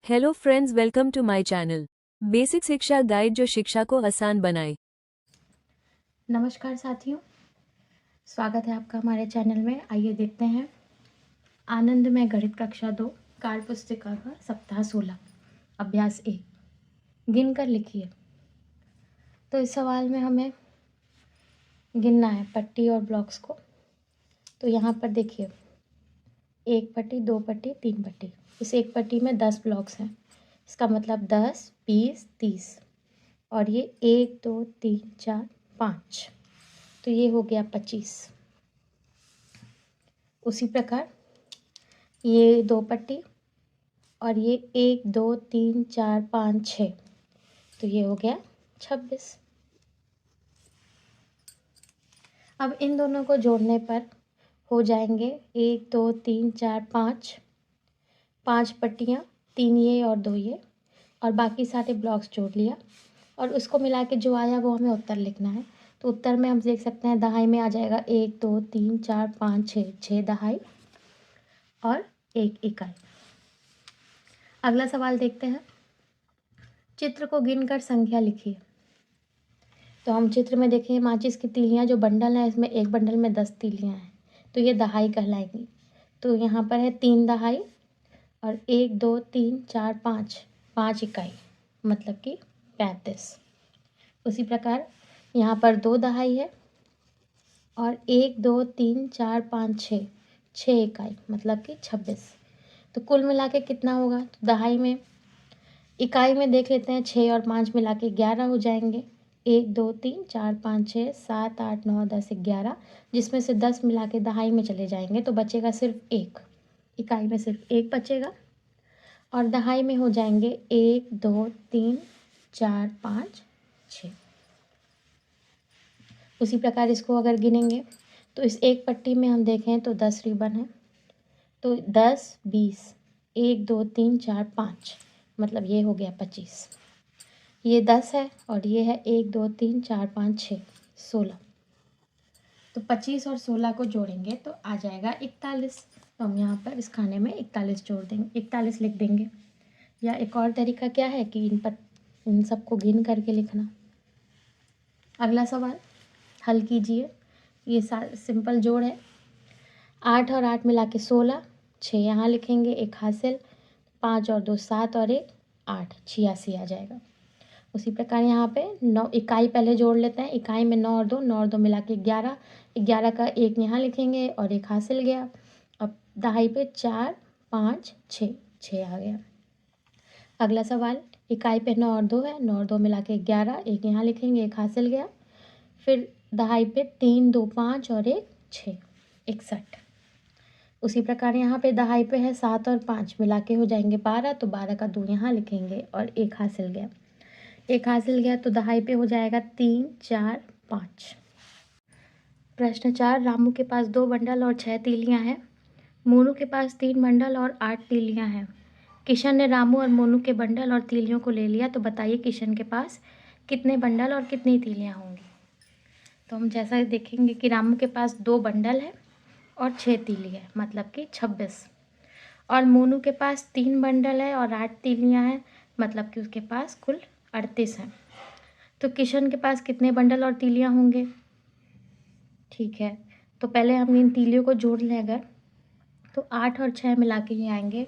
Hello friends, welcome to my channel basic Shiksha guide जो शिक्षा को आसान बनाए। नमस्कार साथियों, स्वागत है आपका हमारे चैनल में। आइए देखते हैं आनंद में गणित कक्षा 2 कार्य पुस्तिका का सप्ताह 16 अभ्यास 1 गिन कर लिखिए। तो इस सवाल में हमें गिनना है पट्टी और ब्लॉक्स को। तो यहाँ पर देखिए, एक पट्टी, दो पट्टी, तीन पट्टी। इस एक पट्टी में 10 ब्लॉक्स हैं। इसका मतलब 10, 20, 30 और ये 1, 2, 3, 4, 5, तो ये हो गया 25। उसी प्रकार ये दो पट्टी और ये 1, 2, 3, 4, 5, 6, तो ये हो गया 26। अब इन दोनों को जोड़ने पर हो जाएंगे 1, 2, 3, 4, 5, 5 पट्टियाँ, 3 ये और 2 ये, और बाकी सारे ब्लॉक्स जोड़ लिया और उसको मिला के जो आया वो हमें उत्तर लिखना है। तो उत्तर में हम देख सकते हैं दहाई में आ जाएगा 1, 2, 3, 4, 5, 6, 6 दहाई और 1 इकाई। अगला सवाल देखते हैं। चित्र को गिनकर संख्या लिखिए। तो हम चित्र में देखें माचिस की तीलियाँ जो बंडल है, इसमें एक बंडल में 10 तीलियाँ हैं, तो ये दहाई कहलाएंगी। तो यहाँ पर है 3 दहाई और 1, 2, 3, 4, 5, 5 इकाई, मतलब कि 35। उसी प्रकार यहाँ पर 2 दहाई है और 1, 2, 3, 4, 5, 6, 6 इकाई, मतलब कि 26। तो कुल मिला के कितना होगा? तो दहाई में, इकाई में देख लेते हैं, 6 और 5 मिला के 11 हो जाएंगे। 1, 2, 3, 4, 5, 6, 7, 8, 9, 10, 11, जिसमें से 10 मिला के दहाई में चले जाएंगे तो बचेगा सिर्फ 1। इकाई में सिर्फ 1 बचेगा और दहाई में हो जाएंगे 1, 2, 3, 4, 5, 6। उसी प्रकार इसको अगर गिनेंगे तो इस एक पट्टी में हम देखें तो 10 रिबन है, तो 10, 20, 1, 2, 3, 4, 5, मतलब ये हो गया 25। ये 10 है और ये है 1, 2, 3, 4, 5, 6, 16। तो 25 और 16 को जोड़ेंगे तो आ जाएगा 41। तो हम यहाँ पर इस खाने में 41 जोड़ देंगे, 41 लिख देंगे। या एक और तरीका क्या है कि इन सबको गिन करके लिखना। अगला सवाल हल कीजिए। ये सिंपल जोड़ है। 8 और 8 मिला के 16, 6 यहाँ लिखेंगे, 1 हासिल, 5 और 2 7 और 1 8, 86 आ जाएगा। उसी प्रकार यहाँ पे 9 इकाई पहले जोड़ लेते हैं। इकाई में 9 और 2, 9 और 2 मिला के 11, 11 का 1 यहाँ लिखेंगे और 1 हासिल गया। अब दहाई पे 4, 5, 6, 6 आ गया। अगला सवाल, इकाई पे 9 और 2 है, 9 और 2 मिला के 11, 1 यहाँ लिखेंगे, 1 हासिल गया। फिर दहाई पे 3, 2, 5 और 1 6, 61। उसी प्रकार यहाँ पे दहाई पे है 7 और 5 मिला के हो जाएंगे 12, तो 12 का 2 यहाँ लिखेंगे और 1 हासिल गया। 1 हासिल गया तो दहाई पे हो जाएगा 3, 4, 5। प्रश्न 4, रामू के पास 2 बंडल और 6 तीलियाँ हैं। मोनू के पास 3 बंडल और 8 तीलियाँ हैं। किशन ने रामू और मोनू के बंडल और तीलियों को ले लिया, तो बताइए किशन के पास कितने बंडल और कितनी तीलियाँ होंगी। तो हम जैसा देखेंगे कि रामू के पास 2 बंडल है और 6 तीली है, मतलब कि 26। और मोनू के पास 3 बंडल है और 8 तीलियाँ हैं, मतलब कि उसके पास कुल 38 हैं। तो किशन के पास कितने बंडल और तीलियाँ होंगे? ठीक है, तो पहले हम इन तीलियों को जोड़ लें अगर, तो 8 और 6 मिला के ये आएंगे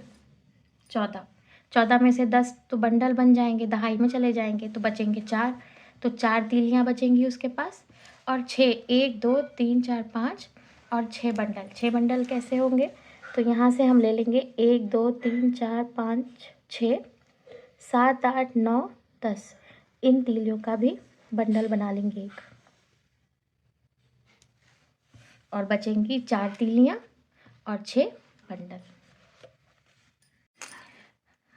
14। 14 में से 10 तो बंडल बन जाएंगे, दहाई में चले जाएंगे, तो बचेंगे 4। तो 4 तीलियाँ बचेंगी उसके पास और 6, 1, 2, 3, 4, 5 और 6 बंडल। 6 बंडल कैसे होंगे? तो यहाँ से हम ले लेंगे 1, 2, 3, 4, 5, 6, 7, 8, 9, 10। इन तीलियों का भी बंडल बना लेंगे एक और बचेंगी 4 तीलियाँ और 6 बंडल।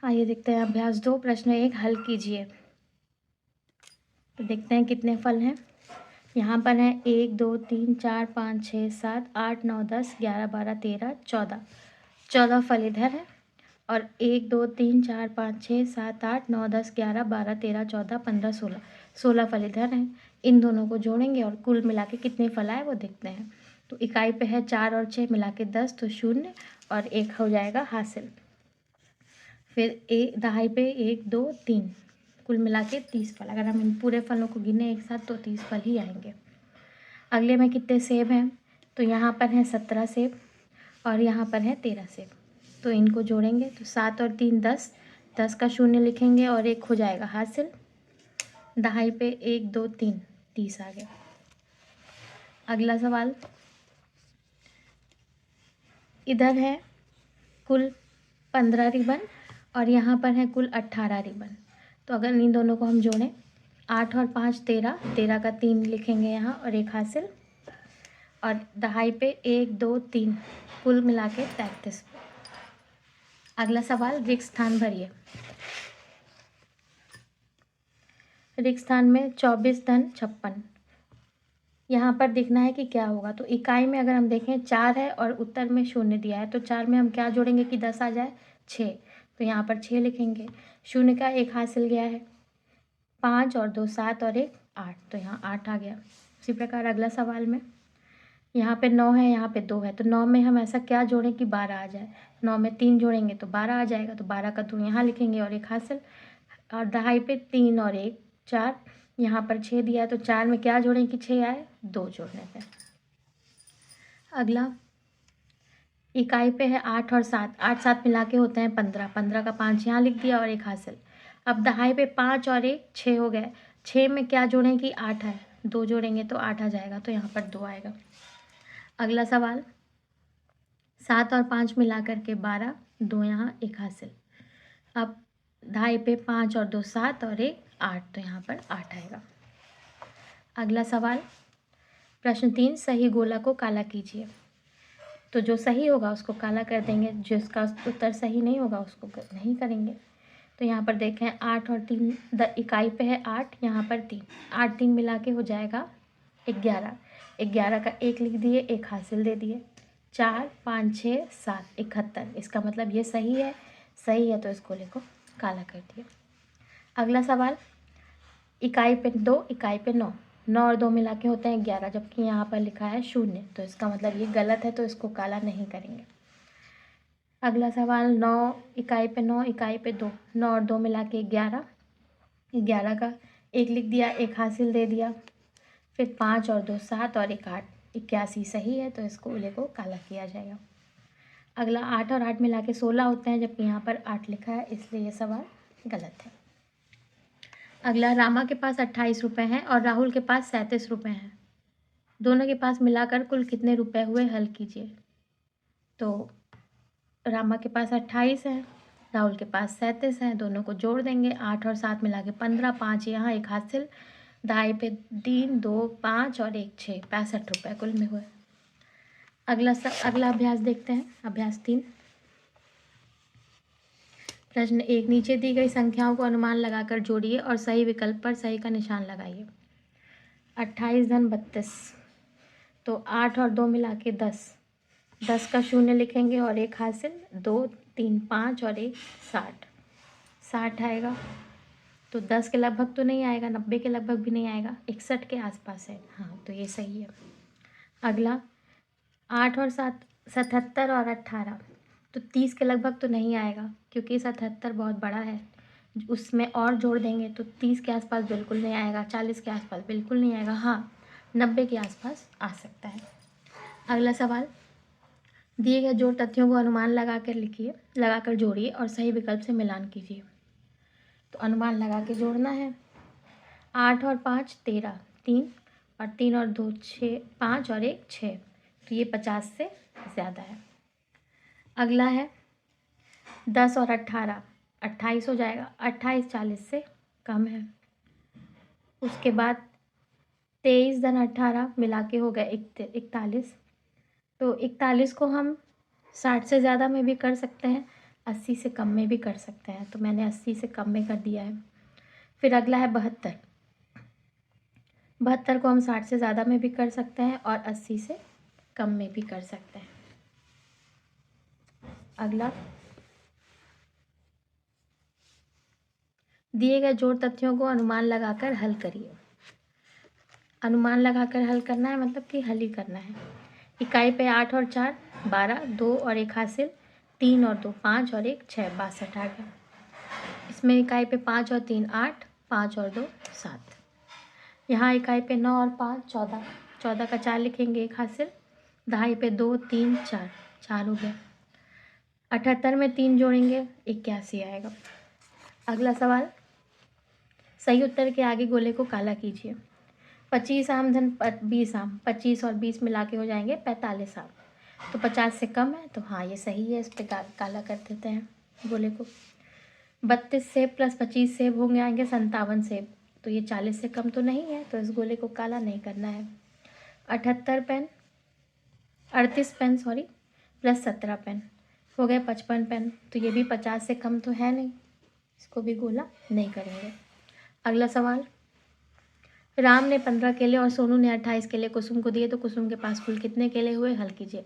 आइए देखते हैं अभ्यास 2 प्रश्न 1 हल कीजिए। तो देखते हैं कितने फल हैं। यहाँ पर है 1, 2, 3, 4, 5, 6, 7, 8, 9, 10, 11, 12, 13, 14। 14 फल इधर है और 1, 2, 3, 4, 5, 6, 7, 8, 9, 10, 11, 12, 13, 14, 15, 16। 16 फल इधर हैं। इन दोनों को जोड़ेंगे और कुल मिला के कितने फल आए वो देखते हैं। तो इकाई पे है 4 और 6 मिला के 10, तो 0 और 1 हो जाएगा हासिल। फिर दहाई पे 1 2 3 कुल मिला के 30 फल। अगर हम इन पूरे फलों को गिने एक साथ तो 30 फल ही आएंगे। अगले में कितने सेब हैं, तो यहाँ पर हैं 17 सेब और यहाँ पर है 13 सेब। तो इनको जोड़ेंगे तो 7 और 3 10, 10 का शून्य लिखेंगे और 1 हो जाएगा हासिल। दहाई पे 1 2 3 30 आ गया। अगला सवाल, इधर है कुल 15 रिबन और यहाँ पर है कुल 18 रिबन। तो अगर इन दोनों को हम जोड़ें, 8 और 5 13, 13 का 3 लिखेंगे यहाँ और 1 हासिल। और दहाई पे 1 2 3 कुल मिला के 33। अगला सवाल, रिक्त स्थान भरिए। रिक्त स्थान में 24 धन 56। यहाँ पर देखना है कि क्या होगा। तो इकाई में अगर हम देखें 4 है और उत्तर में 0 दिया है, तो 4 में हम क्या जोड़ेंगे कि 10 आ जाए, 6। तो यहाँ पर 6 लिखेंगे। 0 का 1 हासिल गया है। 5 और 2 7 और 1 8, तो यहाँ 8 आ गया। उसी प्रकार अगला सवाल में यहाँ पे 9 है, यहाँ पे 2 है, तो 9 में हम ऐसा क्या जोड़ें कि 12 आ जाए। 9 में 3 जोड़ेंगे तो 12 आ जाएगा, तो 12 का 2 यहाँ लिखेंगे और 1 हासिल। और दहाई पे 3 और 1 4, यहाँ पर 6 दिया है, तो 4 में क्या जोड़ें कि 6 आए, 2 जोड़ने पे। अगला इकाई पे है 8 और 7, 8 7 मिला के होते हैं 15, 15 का 5 यहाँ लिख दिया और 1 हासिल। अब दहाई पे 5 और 1 6 हो गए। 6 में क्या जोड़ें कि 8 है, 2 जोड़ेंगे तो 8 आ जाएगा, तो यहाँ पर 2 आएगा। अगला सवाल, 7 और 5 मिला करके 12, 2 यहाँ 1 हासिल। अब दहाई पे 5 और 2 7 और 1 8, तो यहाँ पर 8 आएगा। अगला सवाल, प्रश्न 3, सही गोला को काला कीजिए। तो जो सही होगा उसको काला कर देंगे, जिसका उत्तर सही नहीं होगा उसको नहीं करेंगे। तो यहाँ पर देखें 8 और 3, इकाई पे है 8, यहाँ पर 3, 8 3 मिला के हो जाएगा 11। 11 का 1 लिख दिए, 1 हासिल दे दिए। 4 5 6 7 71, इसका मतलब ये सही है। सही है तो इस गोले को काला कर दिया। अगला सवाल, इकाई पे 2, इकाई पे 9, 9 और 2 मिला के होते हैं 11, जबकि यहाँ पर लिखा है 0, तो इसका मतलब ये गलत है, तो इसको काला नहीं करेंगे। अगला सवाल, 9 इकाई पे 9, इकाई पे 2, 9 और 2 मिला के 11, 11 का 1 लिख दिया, 1 हासिल दे दिया। फिर 5 और 2 7 और 1 8, 81 सही है, तो इस गोले को काला किया जाएगा। अगला 8 और 8 मिला के 16 होते हैं, जबकि यहाँ पर 8 लिखा है, इसलिए ये सवाल गलत है। अगला, रामा के पास 28 रुपये हैं और राहुल के पास 37 रुपये हैं। दोनों के पास मिलाकर कुल कितने रुपए हुए, हल कीजिए। तो रामा के पास 28 है, राहुल के पास 37 है, दोनों को जोड़ देंगे। 8 और 7 मिला के 15, 5 यहाँ 1 हासिल। दहाई पे 3 2 5 और 1 6, 65 रुपये कुल में हुए। अगला अभ्यास देखते हैं, अभ्यास 3। प्रश्न 1, नीचे दी गई संख्याओं को अनुमान लगाकर जोड़िए और सही विकल्प पर सही का निशान लगाइए। 28 धन 32, तो 8 और 2 मिला के 10, 10 का 0 लिखेंगे और 1 हासिल। 2 3 5 और 1 60, 60 आएगा। तो 10 के लगभग तो नहीं आएगा, 90 के लगभग भी नहीं आएगा, 61 के आसपास है, हाँ तो ये सही है। अगला 8 और 7 77 और 18, तो 30 के लगभग तो नहीं आएगा, क्योंकि 77 बहुत बड़ा है, उसमें और जोड़ देंगे तो 30 के आसपास बिल्कुल नहीं आएगा, 40 के आसपास बिल्कुल नहीं आएगा, हाँ 90 के आसपास आ सकता है। अगला सवाल, दिए गए जोड़ तथ्यों को अनुमान लगाकर जोड़िए और सही विकल्प से मिलान कीजिए। तो अनुमान लगा के जोड़ना है। 8 और 5 13, 3 और 3 और 2 6, 5 और 1 6, तो ये 50 से ज़्यादा है। अगला है 10 और 18, 28 हो जाएगा, 28 40 से कम है। उसके बाद 23 धन 18 मिला के हो गए 41, तो 41 को हम 60 से ज़्यादा में भी कर सकते हैं, 80 से कम में भी कर सकते हैं, तो मैंने 80 से कम में कर दिया है। फिर अगला है 72, 72 को हम 60 से ज़्यादा में भी कर सकते हैं और 80 से कम में भी कर सकते हैं। अगला, दिए गए जोड़ तथ्यों को अनुमान लगाकर हल करिए। अनुमान लगाकर हल करना है मतलब कि हल ही करना है। इकाई पे 8 और 4 12, 2 और 1 हासिल, 3 और 2 5 और 1 6, 62 आ गया। इसमें इकाई पे 5 और 3 8, 5 और 2 7। यहाँ इकाई पे 9 और 5 14, 14 का 4 लिखेंगे, 1 हासिल। दहाई पे 2 3 4, 4 हो गया। 78 में 3 जोड़ेंगे 81 आएगा। अगला सवाल, सही उत्तर के आगे गोले को काला कीजिए। 25 आम धन 20 आम, 25 और 20 मिला के हो जाएंगे 45 आम। तो 50 से कम है, तो हाँ ये सही है, इस पे काला कर देते हैं गोले को। 32 सेब प्लस 25 सेब होंगे, आएंगे 57 सेब। तो ये 40 से कम तो नहीं है, तो इस गोले को काला नहीं करना है। 38 pen 38 pen sorry plus 17 pen हो गए 55 पेन। तो ये भी 50 से कम तो है नहीं, इसको भी गोला नहीं करेंगे। अगला सवाल, राम ने 15 केले और सोनू ने 28 केले कुसुम को दिए, तो कुसुम के पास कुल कितने केले हुए, हल कीजिए।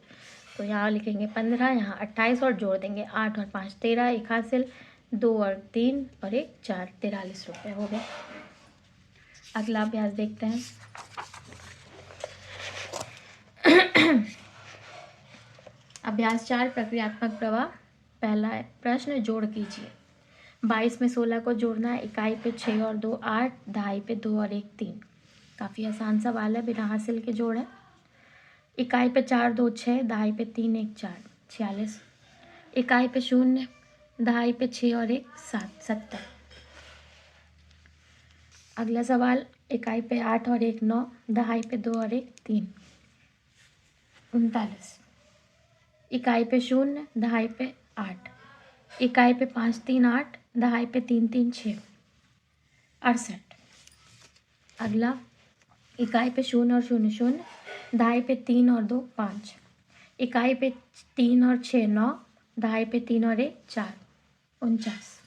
तो यहाँ लिखेंगे 15, यहाँ 28 और जोड़ देंगे 8 और 5 13, 1 हासिल, 2 और 3 और 1 4, 43 रुपये हो गए। अगला अभ्यास देखते हैं। अभ्यास 4 प्रक्रियात्मक प्रवाह। पहला प्रश्न, जोड़ कीजिए। 22 में 16 को जोड़ना है। इकाई पे 6 और 2 8, दहाई पे 2 और 1 3। काफ़ी आसान सवाल है, बिना हासिल के जोड़ है। इकाई पे 4 2 6, दहाई पे 3 1 4, 46। इकाई पे 0, दहाई पे 6 और 1 7, 70। अगला सवाल, इकाई पे 8 और 1 9, दहाई पे 2 और 1 3, 39। इकाई पे 0, दहाई पे 8। इकाई पे 5 3 8, दहाई पे 3 3 6, 68। अगला, इकाई पे 0 और 0 0, दहाई पे 3 और 2 5। इकाई पे 3 और 6 9, दहाई पे 3 और 1 4, 49।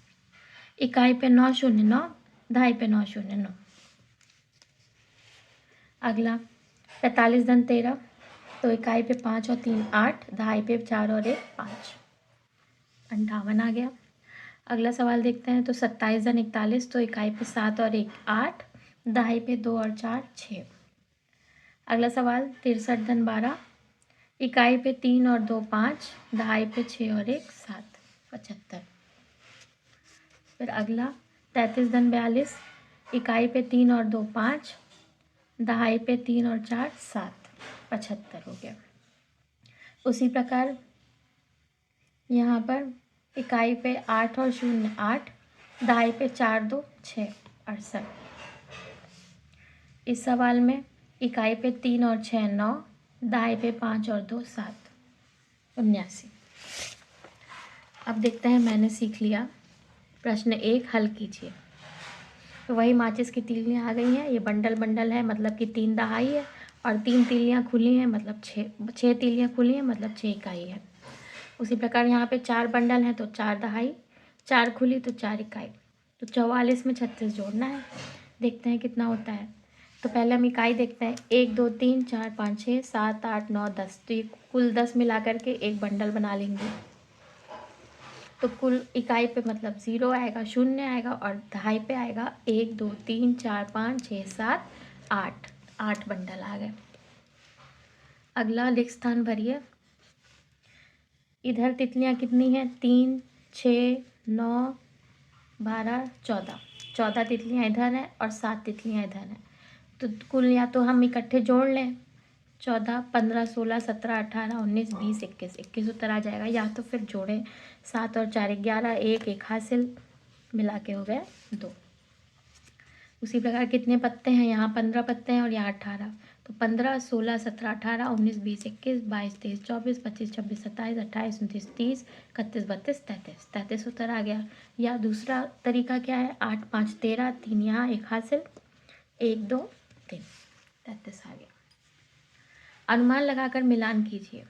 इकाई पे 9 0 9, दहाई पे 9 0 9। अगला, 45 धन 13, तो इकाई पे 5 और 3 8, दहाई पे 4 और 1 5, 58 आ गया। अगला सवाल देखते हैं। तो 27 धन 41, तो इकाई पे 7 और 1 8, दहाई पे 2 और 4 6। अगला सवाल, 63 धन 12, इकाई पे 3 और 2 5, दहाई पे 6 और 1 7, 75। फिर अगला, 33 धन 42, इकाई पे 3 और 2 5, दहाई पे 3 और 4 7, 75 हो गया। उसी प्रकार यहाँ पर इकाई पे 8 और 0 8, दहाई पे 4 2 6, 68। इस सवाल में इकाई पे 3 और 6 9, दहाई पे 5 और 2 7, 79। अब देखते हैं, मैंने सीख लिया। प्रश्न 1 हल कीजिए। तो वही माचिस की तीलियाँ आ गई हैं। ये बंडल बंडल है, मतलब कि 3 दहाई है, और 3 तीलियाँ खुली हैं, मतलब 6 तीलियाँ खुली हैं, मतलब 6 इकाई है। उसी प्रकार यहाँ पे 4 बंडल हैं, तो 4 दहाई, 4 खुली तो 4 इकाई। तो 44 में 36 जोड़ना है। देखते हैं कितना होता है। तो पहले हम इकाई देखते हैं। 1 2 3 4 5 6 7 8 9 10। तो ये कुल 10 मिला करके एक बंडल बना लेंगे। तो कुल इकाई पे मतलब 0 आएगा, 0 आएगा, और दहाई पे आएगा 1 2 3 4 5 6 7 8, 8 बंडल आ गए। अगला, रिक्त स्थान भरिए। इधर तितलियाँ कितनी हैं? 3 6 9 12 14, 14 तितलियाँ इधर हैं और 7 तितलियाँ इधर हैं। तो कुल या तो हम इकट्ठे जोड़ लें, 14 15 16 17 18 19 20 21, 21 उत्तर आ जाएगा, या तो फिर जोड़ें। 7 और 4 11, 1 1 हासिल, मिला के हो गए 2। उसी प्रकार कितने पत्ते हैं? यहाँ 15 पत्ते हैं और यहाँ 18। तो 15 16 17 18 19 20 21 22 23 24 25 26 27 28 29 30 31 32 33, 33 उत्तर आ गया। या दूसरा तरीका क्या है? 8 5 13, 3 यहाँ, 1 हासिल, 1 2 3, 33 आ गया। अनुमान लगाकर मिलान कीजिए।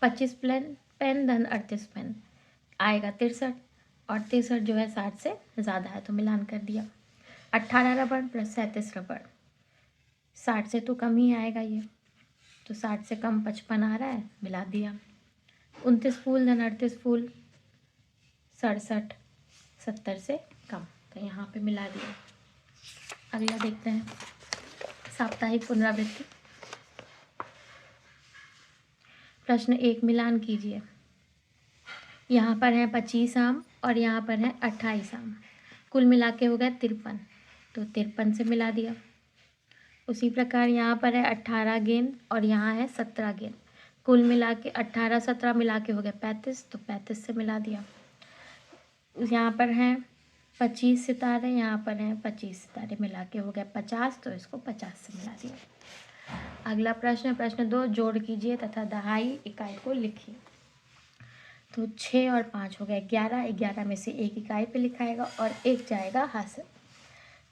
25 पेन धन 38 पेन आएगा 63, और 63 जो है 60 से ज़्यादा है, तो मिलान कर दिया। 18 रबड़ प्लस 37 रबड़, 60 से तो कम ही आएगा ये, तो 60 से कम 55 आ रहा है, मिला दिया। 29 फूल धन 38 फूल, 67 70 से कम, तो यहाँ पे मिला दिया। अगला देखते हैं, साप्ताहिक पुनरावृत्ति। प्रश्न 1 मिलान कीजिए। यहाँ पर है 25 आम और यहाँ पर है 28 आम, कुल मिला के हो गया 53, तो 53 से मिला दिया। उसी प्रकार यहाँ पर है 18 गेंद और यहाँ है 17 गेंद, कुल मिला के 18 17 मिला के हो गया 35, तो 35 से मिला दिया। यहाँ पर हैं 25 सितारे, यहाँ पर हैं 25 सितारे, मिला के हो गया 50, तो इसको 50 से मिला दिया। अगला प्रश्न, प्रश्न 2, जोड़ कीजिए तथा दहाई इकाई को लिखिए। तो 6 और 5 हो गया 11, 11 में से एक इकाई पे लिखाएगा और एक जाएगा हासिल,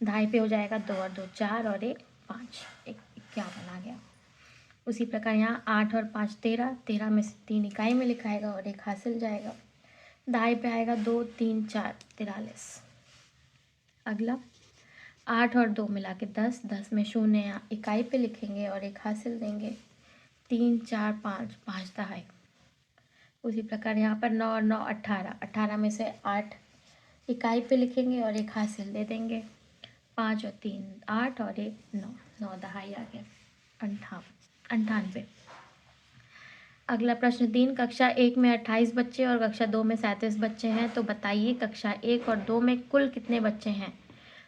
दहाई पे हो जाएगा 2 और 2 4 और 1 5, 51 आ गया। उसी प्रकार यहाँ 8 और 5 13, 13 में से 3 इकाई में लिखाएगा और एक हासिल जाएगा, दहाई पे आएगा 2 3 4 43। अगला 8 और 2 मिला के 10, 10 में 0 यहाँ इकाई पे लिखेंगे और एक हासिल देंगे, 3 4 5, 5 दहाई। उसी प्रकार यहाँ पर 9 और 9 18, 18 में से 8 इकाई पे लिखेंगे और एक हासिल दे देंगे, 5 और 3 8 और 1 9, 9 दहाई आ गया 98। अगला प्रश्न 3, कक्षा 1 में 28 बच्चे और कक्षा 2 में 37 बच्चे हैं, तो बताइए कक्षा 1 और 2 में कुल कितने बच्चे हैं।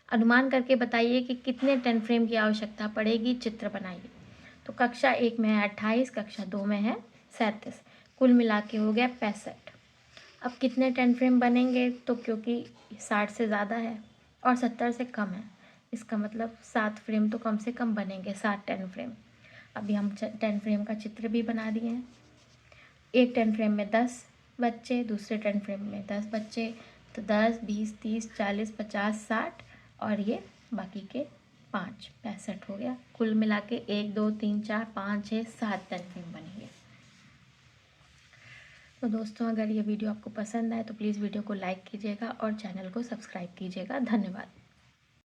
अनुमान करके बताइए कि कितने टेन फ्रेम की आवश्यकता पड़ेगी, चित्र बनाइए। तो कक्षा 1 में है 28, कक्षा 2 में है 37, कुल मिला के हो गया 65। अब कितने टेन फ्रेम बनेंगे, तो क्योंकि 60 से ज़्यादा है और 70 से कम है, इसका मतलब 7 फ्रेम तो कम से कम बनेंगे, 7 टेन फ्रेम। अभी हम टेन फ्रेम का चित्र भी बना दिए हैं। एक टेन फ्रेम में 10 बच्चे, दूसरे टेन फ्रेम में 10 बच्चे, तो 10 20 30 40 50 60 और ये बाकी के 5, 65 हो गया। कुल मिला के 1 2 3 4 5 6 7 टेन फ्रेम बनेंगे। तो दोस्तों, अगर ये वीडियो आपको पसंद आए तो प्लीज़ वीडियो को लाइक कीजिएगा और चैनल को सब्सक्राइब कीजिएगा। धन्यवाद।